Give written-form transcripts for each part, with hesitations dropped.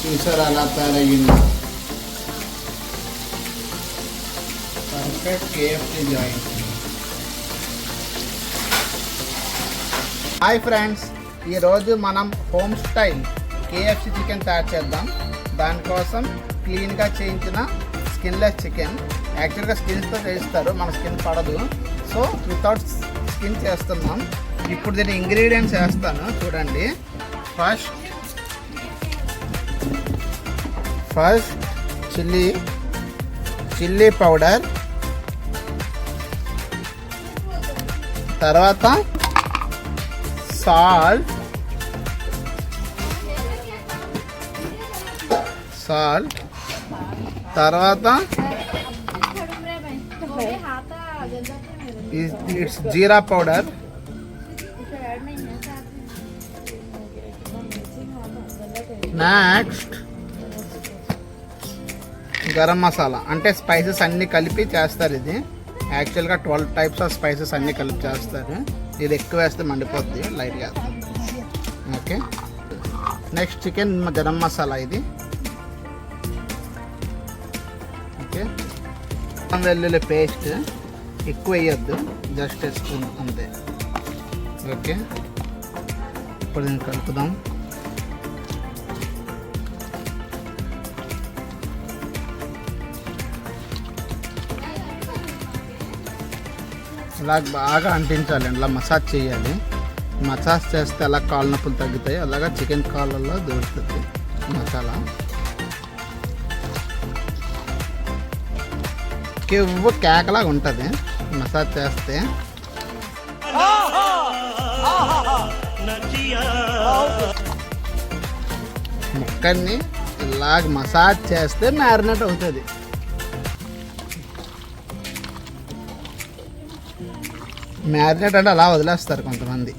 చూసారు అలా తయారయ్యింది. Perfect KFC joint. Hi friends, ఈరోజు మనం హోమ్ స్టైల్ కేఎఫ్సి చికెన్ తయారు చేద్దాం. దానికోసం క్లీన్గా చేయించిన స్కిన్లెస్ చికెన్. యాక్చువల్గా స్కిన్స్తో చేయిస్తారు, మన స్కిన్ పడదు. సో వితౌట్ స్కిన్ చేస్తున్నాం. ఇప్పుడు దీని ఇంగ్రీడియంట్స్ వేస్తాను చూడండి. ఫస్ట్ చిల్లీ పౌడర్, తర్వాత సాల్ట్, తర్వాత it's jeera powder, next garam masala. అంటే స్పైసెస్ అన్నీ కలిపి చేస్తారు. ఇది యాక్చువల్గా 12 టైప్స్ ఆఫ్ స్పైసెస్ అన్నీ కలిపి చేస్తారు. ఇది ఎక్కువ వేస్తే మండిపోద్ది, లైట్గా. Okay, next chicken garam masala. ఇది ఓకే. వెల్లుల్లి పేస్ట్ ఎక్కువ వేయద్దు, జస్ట్ స్పూన్ అంతే. ఓకే, ఇప్పుడు దీన్ని కలుపుదాం. ఇలా బాగా అంటించాలి, ఇలా మసాజ్ చేయాలి. మసాజ్ చేస్తే అలా కాళ్ళ నొప్పులు తగ్గుతాయి. అలాగా చికెన్ కాళ్ళల్లో దొరుకుతుంది మసాలా. కేకలాగా ఉంటుంది మసాజ్ చేస్తే. ముక్కని ఇలాగ మసాజ్ చేస్తే మ్యారినేట్ అవుతుంది. మ్యారినేట్ అంటే అలా వదిలేస్తారు కొంతమంది.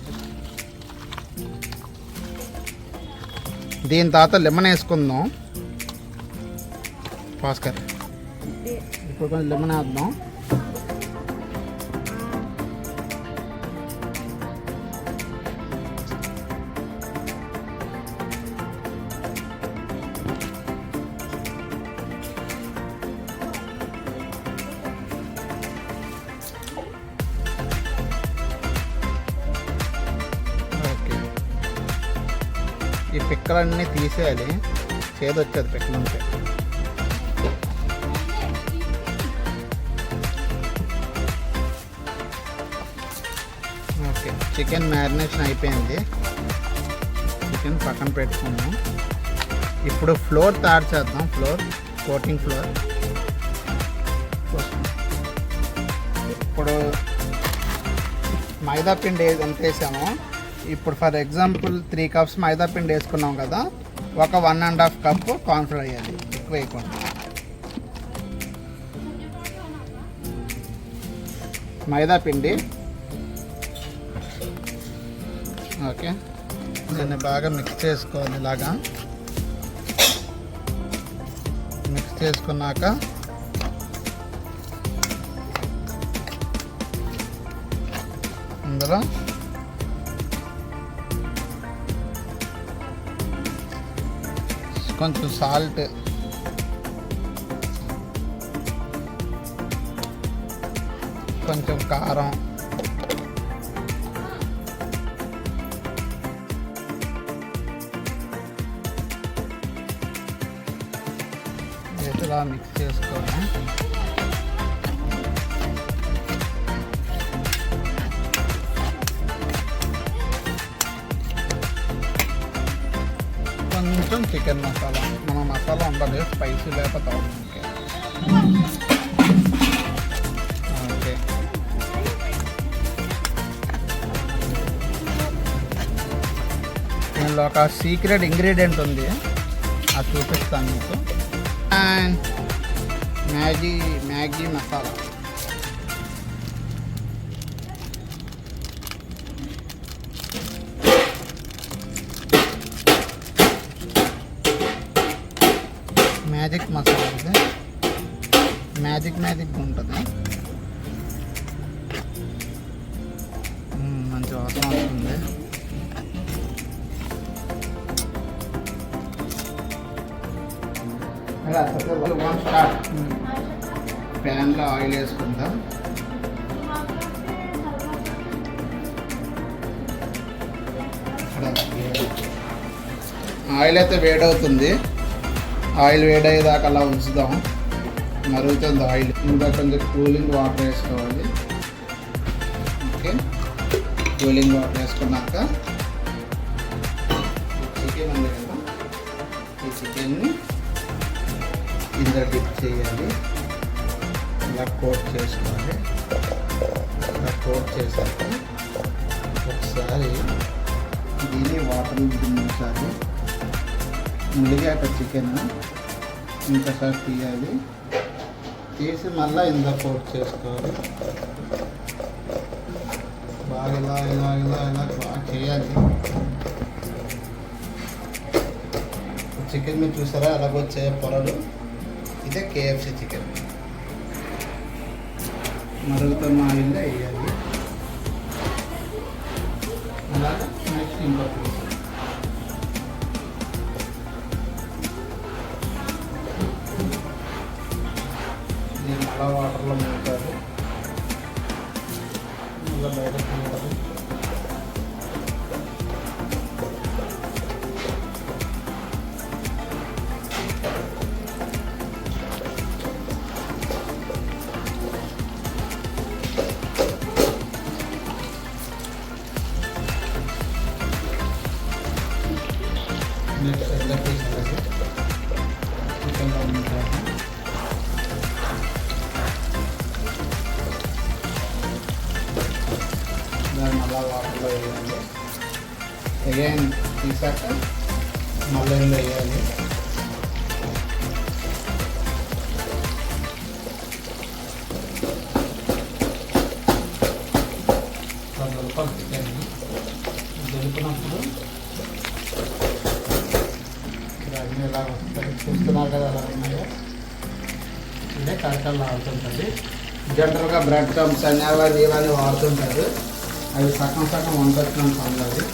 దీని తర్వాత లెమన్ వేసుకుందాం. భాస్కర్, ఇప్పుడు కొంచెం లెమన్ వేద్దాం. ఈ పిక్కలన్నీ తీసేయాలి, చేదొచ్చేది పిక్కలు ఉంటే. ఓకే, చికెన్ మ్యారినేషన్ అయిపోయింది. చికెన్ పక్కన పెట్టుకుందాం. ఇప్పుడు ఫ్లోర్ తయారు చేద్దాం. Coating floor. ఇప్పుడు మైదా పిండి ఎంత వేసామో, ఇప్పుడు ఫర్ ఎగ్జాంపుల్ 3 కప్స్ మైదా పిండి వేసుకున్నాం కదా, ఒక 1.5 కప్పు కార్న్ఫ్లోర్ వేయాలి, ఎక్కువ వేయకుండా. మైదా పిండి. ఓకే, దీన్ని బాగా మిక్స్ చేసుకోవాలి. ఇలాగా మిక్స్ చేసుకున్నాక ఇందులో కొంచెం సాల్ట్, కొంచెం కారం, ఇలా మిక్స్ చేసుకోవాలి. కొంచెం చికెన్ మసాలా. మన మసాలా ఉండదు, స్పైసీ లేకపోతే. ఓకే, దీనిలో ఒక సీక్రెట్ ఇంగ్రీడియంట్ ఉంది, అది చూపిస్తాను మీకు. మ్యాగీ మసాలా. మ్యాజిక్ మసాలా. ఇది మ్యాజిక్ ఉంటుంది. మంచి వాసన వస్తుంది. One start. ప్యాన్లో ఆయిల్ వేసుకుందాం. ఆయిల్ అయితే వేడవుతుంది. ఆయిల్ వేడయ్యేదాకా అలా ఉంచుదాం. మరుగుతుంది ఆయిల్. ఇంకా కొంచెం కూలింగ్ వాటర్ వేసుకోవాలి. ఓకే, కూలింగ్ వాటర్ వేసుకున్నాక చికెన్ ఉంది కదా, ఈ చికెన్ని ఇందులో డిప్ చేయాలి. ఇలా కోట్ చేసుకోవాలి. ఇలా కోట్ చేశాక ఒకసారి దీన్ని వాటర్ దించాలి. ములిగాక చికెన్ ఇంకోసారి తీయాలి. తీసి మళ్ళీ ఇందులో కోట్ చేసుకోవాలి. బాగా ఇలా ఇలా ఇలా ఇలా బాగా చేయాలి. చికెన్ మీరు చూసారా అలాగ వచ్చే పొరలు, ఇదే KFC చికెన్. మరుగుతున్న ఆయిల్లో వేయాలి. అలాగే నెక్స్ట్ ఇంకో పీస్. దీన్ని అలా వాటర్లో ముంచాలి. ఇలా బయట తీయాలి. నెక్స్ట్ ఎలా తీసుకోవాలి. చికెన్లో ఉంటాము. దాన్ని మళ్ళా వాటర్లో వేయాలి. అగైన్ తీసాక మళ్ళీ వేయాలి. చికెన్ దులిపినప్పుడు అన్నీ ఇలా వస్తాయి. చూస్తున్నారు కదా అలా ఉన్నాయో, అంటే కరకలు ఆడుతుంటుంది. జనరల్గా బ్రెడ్ క్రమ్స్ అని అవి ఇవన్నీ వాడుతుంటారు. అవి సగం సగం వండుతున్నాం పనులు.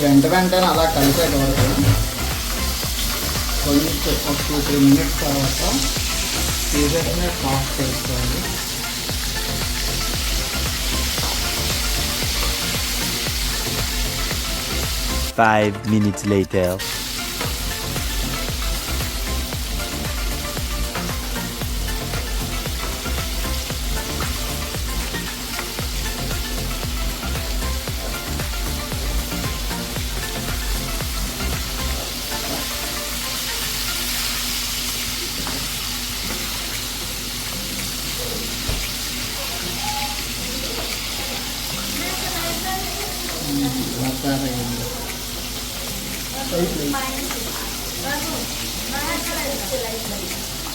2 అలా కలిపేట వరకు కొంచెం ఒక 2-3 మినిట్స్ తర్వాత తీసేసి ఆఫ్ చేసుకోవాలి. Five minutes later.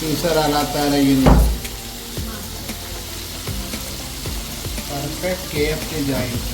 చూసారు అలా తయారయ్యింది. Perfect KFC joint.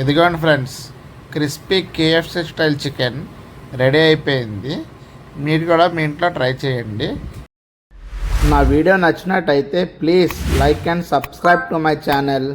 ఇదిగోండి friends, crispy KFC style chicken ready అయిపోయింది. మీరు కూడా మీ ఇంట్లో ట్రై చేయండి. నా వీడియో నచ్చినట్టయితే please like and subscribe to my channel.